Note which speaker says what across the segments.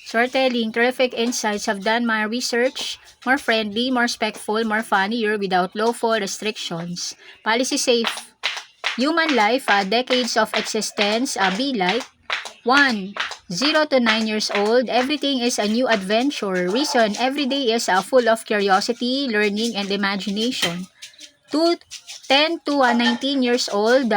Speaker 1: Storytelling, terrific insights. Have done my research. More friendly, more respectful, more funnier without lawful restrictions. Policy safe. Human life, decades of existence, be like 1. 0 to 9 years old, everything is a new adventure. Reason, every day is full of curiosity, learning, and imagination. 2. 10 to 19 years old,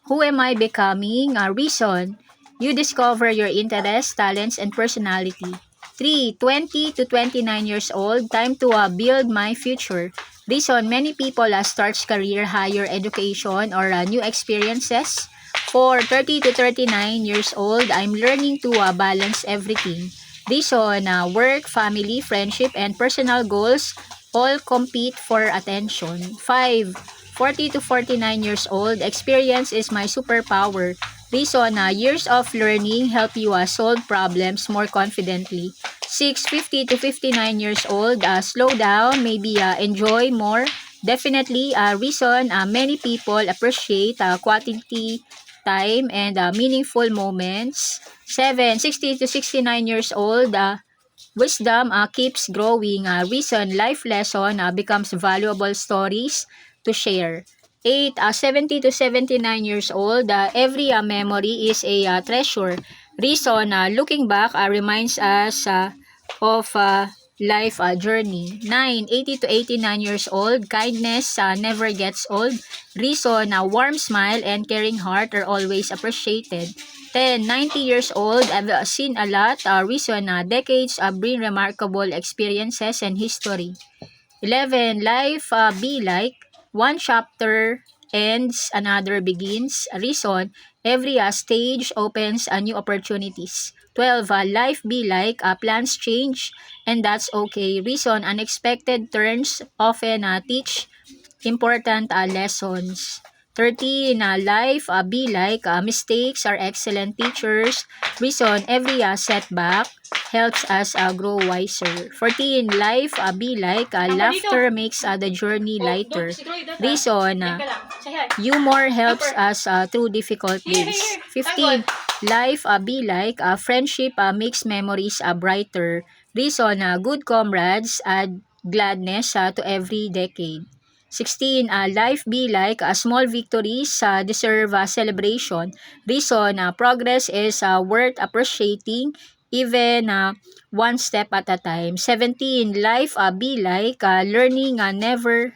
Speaker 1: who am I becoming? Reason, you discover your interests, talents, and personality. 3. 20 to 29 years old, time to build my future. Reason, many people starts career, higher education, or new experiences. 4. 30 to 39 years old, I'm learning to balance everything. Reason, work, family, friendship, and personal goals all compete for attention. 5. 40 to 49 years old, experience is my superpower. Reason, years of learning help you solve problems more confidently. 6. 50 to 59 years old, slow down, maybe enjoy more. Definitely, reason, many people appreciate quality time and meaningful moments. 7. 60 to 69 years old, wisdom keeps growing. Reason, life lesson becomes valuable stories to share. 8. 70 to 79 years old, every memory is a treasure. Reason, looking back reminds us of life journey. 9. 80 to 89 years old, kindness never gets old. Reason, warm smile and caring heart are always appreciated. 10. 90 years old, I've seen a lot. Reason, decades bring remarkable experiences and history. 11. Life be like, one chapter ends, another begins. Reason, every stage opens new opportunities. 12. Life be like, plans change, and that's okay. Reason, unexpected turns often teach important lessons. 13. Life be like, mistakes are excellent teachers. Reason, every setback helps us grow wiser. 14. Life be like, laughter makes the journey lighter. Reason, humor helps us through difficult days. 15. Life be like, friendship makes memories brighter. Reason, good comrades add gladness to every decade. 16. Life be like, small victories deserve celebration. Reason, progress is worth appreciating even one step at a time. 17. Life be like, learning never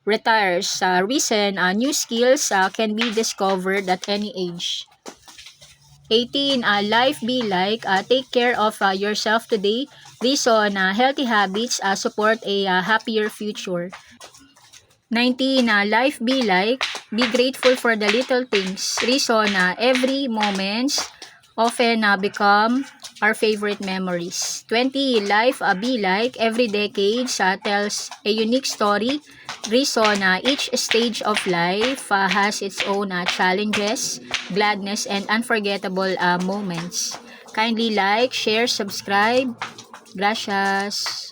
Speaker 1: retires. Reason, new skills can be discovered at any age. 18. Life be like, take care of yourself today. Reason, healthy habits support a happier future. 19. Life be like, be grateful for the little things. Reason, every moments often become our favorite memories. 20. Life be like, every decade tells a unique story. Reason, each stage of life has its own challenges, gladness, and unforgettable moments. Kindly like, share, subscribe. Gracias.